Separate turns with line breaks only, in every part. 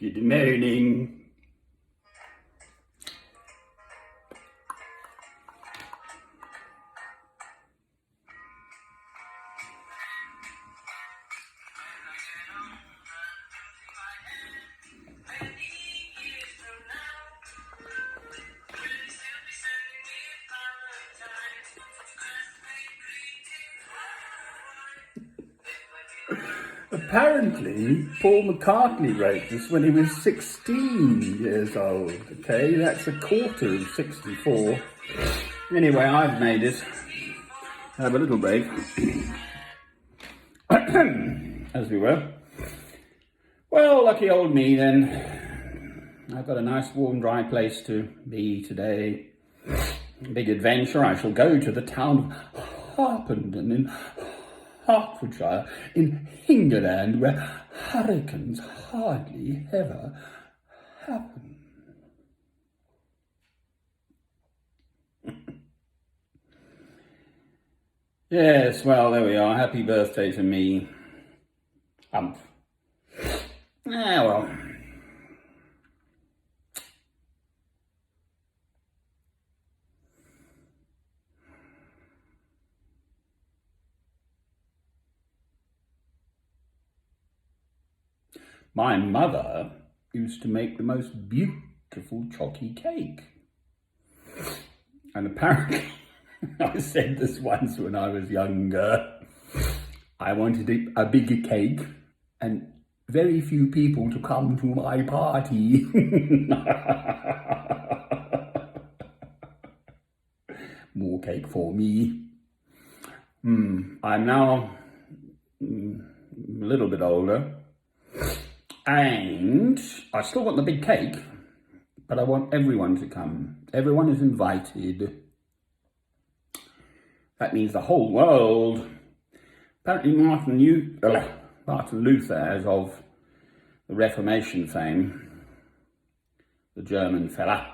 Good morning. Apparently, Paul McCartney wrote this when he was 16 years old. Okay, that's a quarter of 64. Anyway, I've made it. Have a little break, as we were. Well, lucky old me then. I've got a nice, warm, dry place to be today. Big adventure. I shall go to the town of Harpenden in Hertfordshire, in England, where hurricanes hardly ever happen. Yes, well, there we are. Happy birthday to me. Humph. Well. My mother used to make the most beautiful chalky cake. And apparently, I said this once when I was younger, I wanted a bigger cake and very few people to come to my party. More cake for me. I'm now a little bit older. And I still want the big cake, but I want everyone to come. Everyone is invited. That means the whole world. Apparently Martin Luther, as of the Reformation fame, the German fella,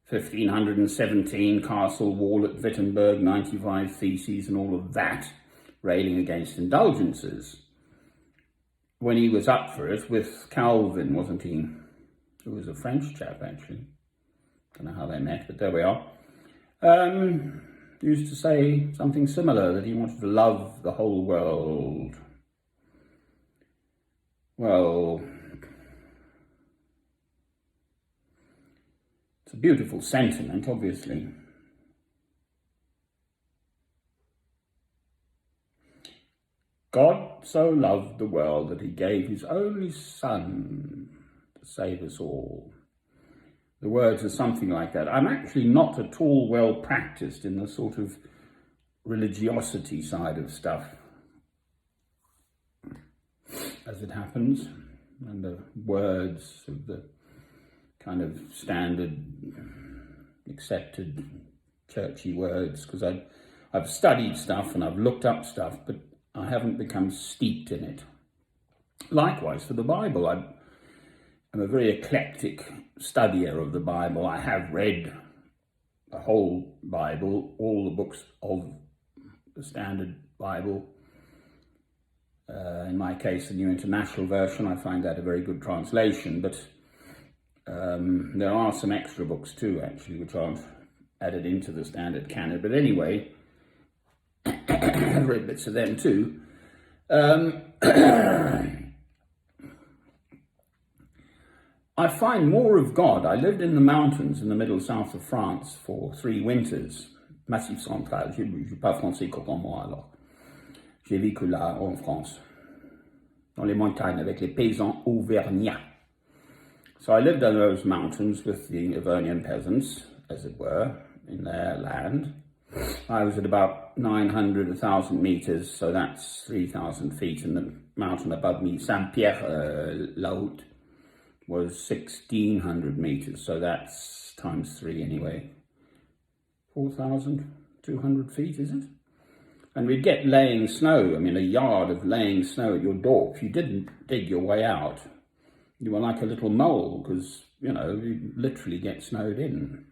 1517, castle wall at Wittenberg, 95 theses and all of that, railing against indulgences. When he was up for it with Calvin, wasn't he? Who was a French chap, actually. Don't know how they met, but there we are. Used to say something similar, that he wanted to love the whole world. Well, it's a beautiful sentiment, obviously. God so loved the world that he gave his only Son to save us all. The words are something like that. I'm actually not at all well practiced in the sort of religiosity side of stuff, as it happens, and the words of the kind of standard accepted churchy words, because I've studied stuff and I've looked up stuff, but I haven't become steeped in it. Likewise for the Bible, I'm a very eclectic studier of the Bible. I have read the whole Bible, all the books of the Standard Bible. In my case, the New International Version, I find that a very good translation, but there are some extra books too, actually, which aren't added into the Standard Canon. But anyway, I've read bits of them too. I find more of God. I lived in the mountains in the middle south of France for 3 winters. Massif Central. Je ne parle pas français couramment alors. J'ai vécu là en France, dans les montagnes avec les paysans auvergnats. So I lived in those mountains with the Auvergnat peasants, as it were, in their land. I was at about 900, 1,000 meters, so that's 3,000 feet, and the mountain above me, Saint-Pierre-la-Haute, was 1,600 meters, so that's times 3 anyway. 4,200 feet, is it? And we'd get laying snow, a yard of laying snow at your door. If you didn't dig your way out, you were like a little mole, because, you literally get snowed in.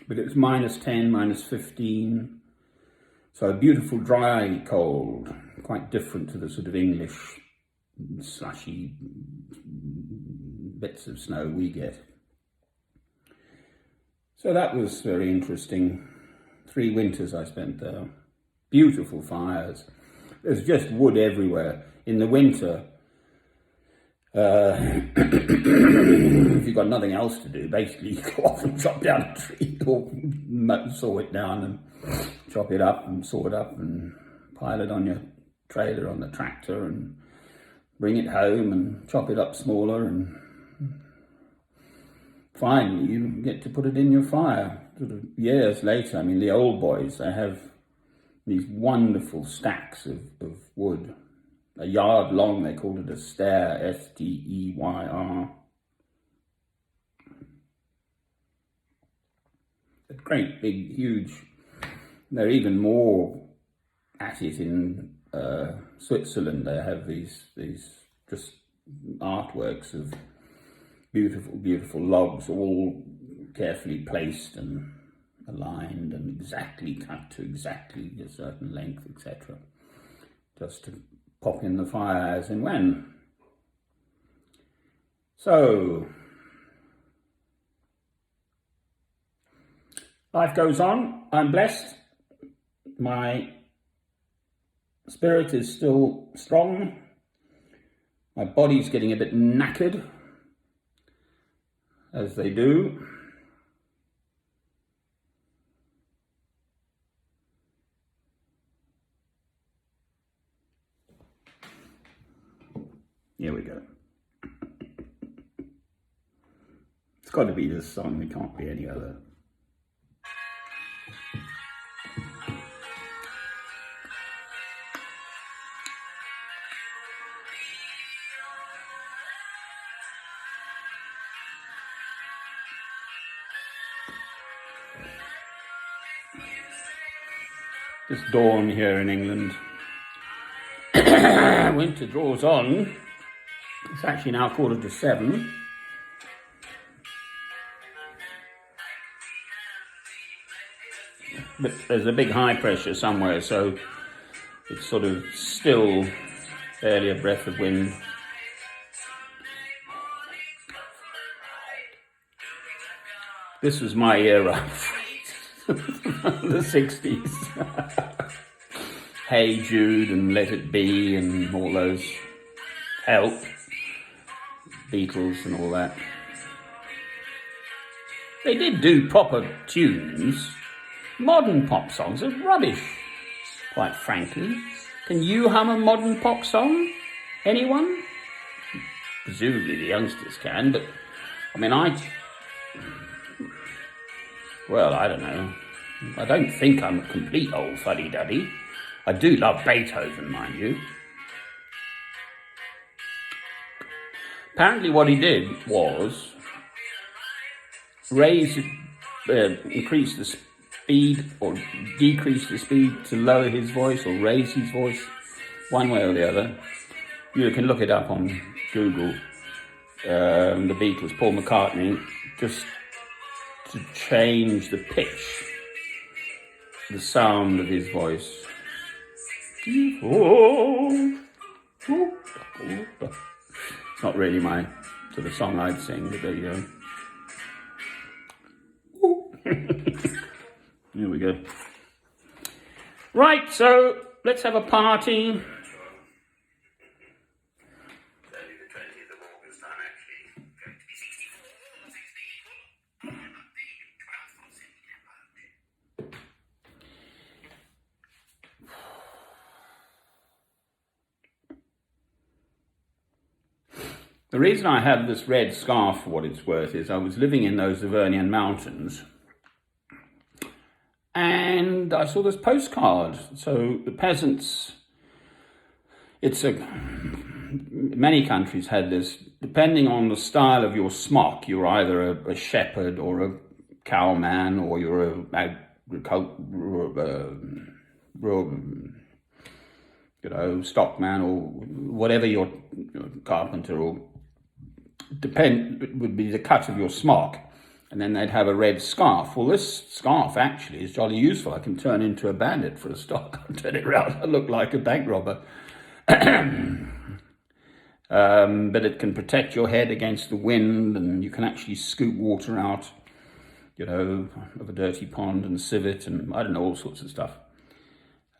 But it was -10, -15. So a beautiful dry cold, quite different to the sort of English slushy bits of snow we get. So that was very interesting. 3 winters I spent there. Beautiful fires. There's just wood everywhere. In the winter, if you've got nothing else to do, basically you go off and chop down a tree or saw it down and chop it up and saw it up and pile it on your trailer on the tractor and bring it home and chop it up smaller, and finally you get to put it in your fire. Sort of years later, I mean, the old boys, they have these wonderful stacks of wood, a yard long. They call it a stair, S-T-E-Y-R. A great big huge. They're even more at it in Switzerland. They have these just artworks of beautiful logs, all carefully placed and aligned and exactly cut to exactly a certain length, etc. Just to pop in the fire as and when. So, life goes on. I'm blessed. My spirit is still strong. My body's getting a bit knackered, as they do. Here we go. It's got to be this song. It can't be any other. It's dawn here in England. Winter draws on. It's actually now 7:15. But there's a big high pressure somewhere, so it's sort of still, barely a breath of wind. This was my era. The 60s. Hey Jude and Let It Be and all those. Help. Beatles and all that. They did do proper tunes. Modern pop songs are rubbish, quite frankly. Can you hum a modern pop song? Anyone? Presumably the youngsters can, but I mean, well, I don't know. I don't think I'm a complete old fuddy-duddy. I do love Beethoven, mind you. Apparently what he did was increase the speed or decrease the speed to lower his voice or raise his voice, one way or the other. You can look it up on Google. The Beatles, Paul McCartney, just to change the pitch, the sound of his voice. It's not really my sort of song I'd sing, but there you go. Here we go. Right, so let's have a party. The reason I have this red scarf, for what it's worth, is I was living in those Avernian mountains and I saw this postcard. So the peasants, many countries had this, depending on the style of your smock, you're either a shepherd or a cowman, or you're a stockman, or whatever your carpenter, or would be the cut of your smock, and then they'd have a red scarf. Well, this scarf actually is jolly useful. I can turn into a bandit for a start. I'll turn it around, I look like a bank robber. but it can protect your head against the wind, and you can actually scoop water out, of a dirty pond and sieve it, and I don't know, all sorts of stuff.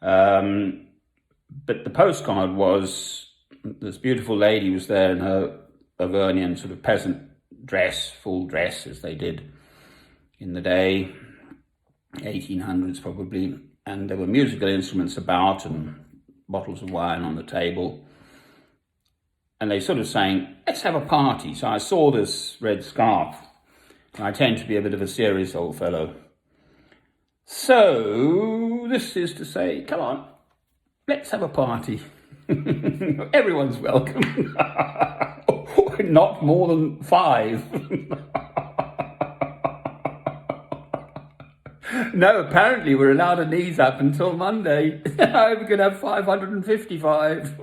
But the postcard was, this beautiful lady was there in her Auvergnan sort of peasant dress, full dress, as they did in the day, 1800s probably, and there were musical instruments about and bottles of wine on the table. And they sort of saying, let's have a party. So I saw this red scarf. And I tend to be a bit of a serious old fellow. So this is to say, come on, let's have a party. Everyone's welcome. Not more than 5. No, apparently we're allowed a knees up until Monday. We're going to have 555.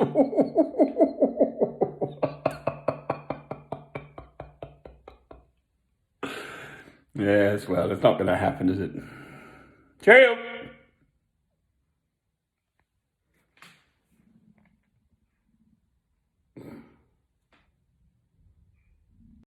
Yes, well, it's not going to happen, is it? Cheerio!